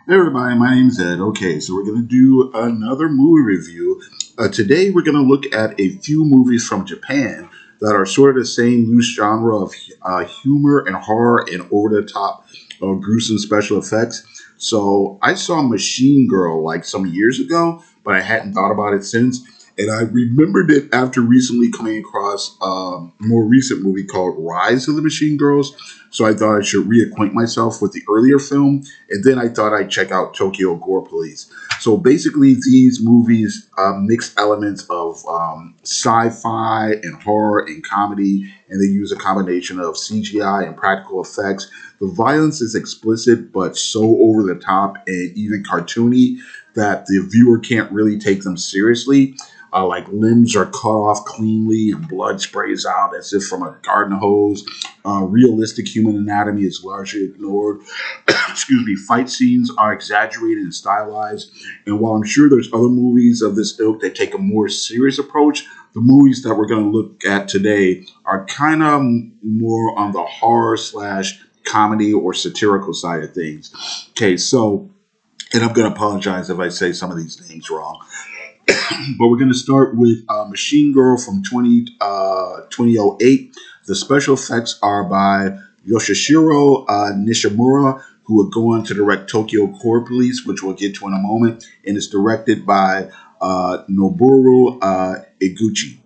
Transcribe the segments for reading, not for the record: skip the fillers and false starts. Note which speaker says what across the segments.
Speaker 1: Hey everybody, my name's Ed. Okay, so we're going to do another movie review. Today we're going to look at a few movies from Japan that are sort of the same loose genre of humor and horror and over the top gruesome special effects. So I saw Machine Girl like some years ago, but I hadn't thought about it since. And I remembered it after recently coming across a more recent movie called Rise of the Machine Girls. So I thought I should reacquaint myself with the earlier film, and then I thought I'd check out Tokyo Gore Police. So basically, these movies mix elements of sci-fi and horror and comedy, and they use a combination of CGI and practical effects. The violence is explicit, but so over the top and even cartoony that the viewer can't really take them seriously. Like limbs are cut off cleanly and blood sprays out as if from a garden hose. Realistic human anatomy is largely ignored. Excuse me. Fight scenes are exaggerated and stylized. And while I'm sure there's other movies of this ilk that take a more serious approach, the movies that we're going to look at today are kind of more on the horror slash comedy or satirical side of things. Okay, so, and I'm going to apologize if I say some of these names wrong. But we're going to start with Machine Girl from 2008. The special effects are by Yoshishiro Nishimura, who would go on to direct Tokyo Core Police, which we'll get to in a moment, and it's directed by Noboru Eguchi.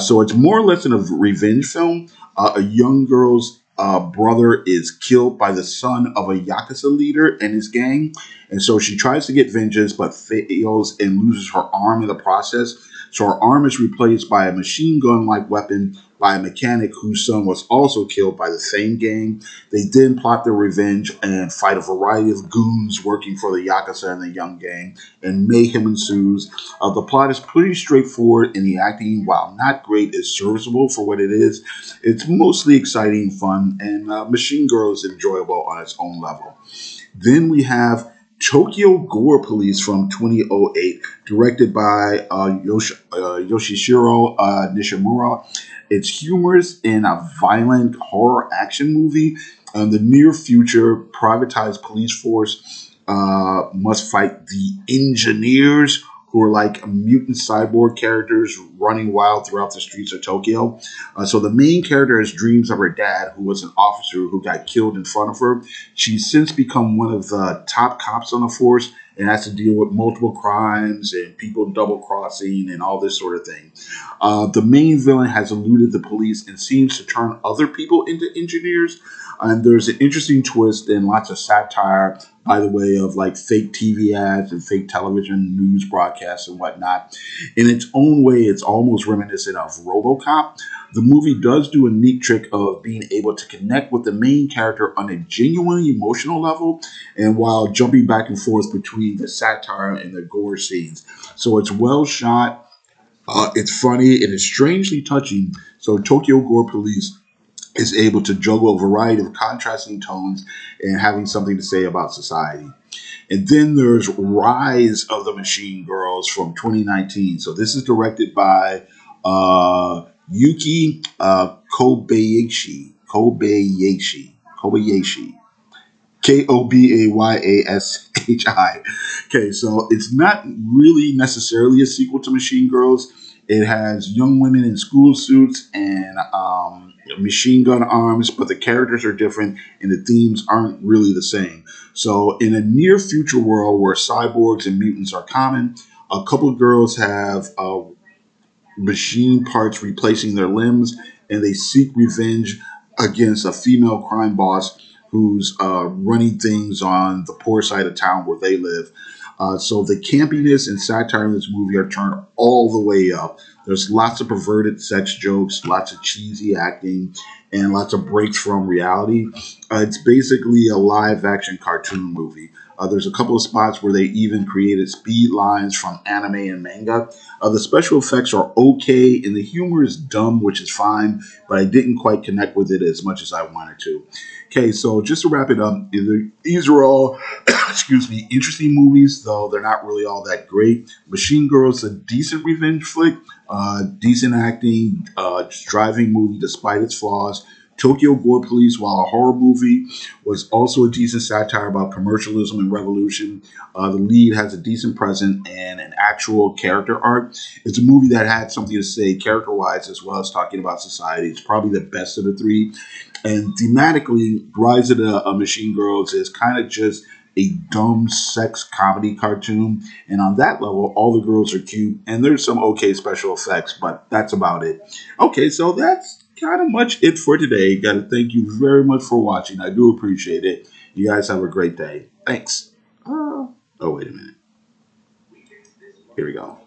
Speaker 1: So it's more or less a revenge film. A young girl's brother is killed by the son of a Yakuza leader and his gang. And so she tries to get vengeance, but fails and loses her arm in the process. So her arm is replaced by a machine gun like weapon by a mechanic whose son was also killed by the same gang. They then plot their revenge and fight a variety of goons working for the Yakuza and the young gang, and mayhem ensues. The plot is pretty straightforward, and the acting, while not great, is serviceable for what it is. It's mostly exciting, fun, and Machine Girl is enjoyable on its own level. Then we have Tokyo Gore Police from 2008, directed by Yoshishiro Nishimura. It's humorous and a violent horror action movie. The near future privatized police force must fight the engineers, who are like mutant cyborg characters running wild throughout the streets of Tokyo. So the main character has dreams of her dad, who was an officer who got killed in front of her. She's since become one of the top cops on the force and has to deal with multiple crimes and people double crossing and all this sort of thing. The main villain has eluded the police and seems to turn other people into engineers. And there's an interesting twist and lots of satire by the way of like fake TV ads and fake television news broadcasts and whatnot. In its own way, it's almost reminiscent of RoboCop. The movie does do a neat trick of being able to connect with the main character on a genuinely emotional level, and while jumping back and forth between the satire and the gore scenes. So it's well shot, it's funny, and it's strangely touching. So Tokyo Gore Police is able to juggle a variety of contrasting tones and having something to say about society. And then there's Rise of the Machine Girls from 2019. So this is directed by Yuki Kobayashi. Kobayashi. Okay, so it's not really necessarily a sequel to Machine Girls. It has young women in school suits and machine gun arms, but the characters are different and the themes aren't really the same. So, in a near future world where cyborgs and mutants are common, a couple of girls have machine parts replacing their limbs, and they seek revenge against a female crime boss who's running things on the poor side of town where they live. So the campiness and satire in this movie are turned all the way up. There's lots of perverted sex jokes, lots of cheesy acting, and lots of breaks from reality. It's basically a live action cartoon movie. There's a couple of spots where they even created speed lines from anime and manga. The special effects are okay, and the humor is dumb, which is fine, but I didn't quite connect with it as much as I wanted to. Okay, so just to wrap it up, these are all, excuse me, interesting movies, though they're not really all that great. Machine Girl is a decent revenge flick, decent acting, driving movie despite its flaws. Tokyo Gore Police, while a horror movie, was also a decent satire about commercialism and revolution. The lead has a decent presence and an actual character arc. It's a movie that had something to say character wise as well as talking about society. It's probably the best of the three. And thematically, Rise of the Machine Girls is kind of just a dumb sex comedy cartoon. And on that level, all the girls are cute and there's some okay special effects, but that's about it. Okay, so that's kind of much it for today. Gotta thank you very much for watching. I do appreciate it. You guys have a great day. Thanks. Oh, wait a minute. Here we go.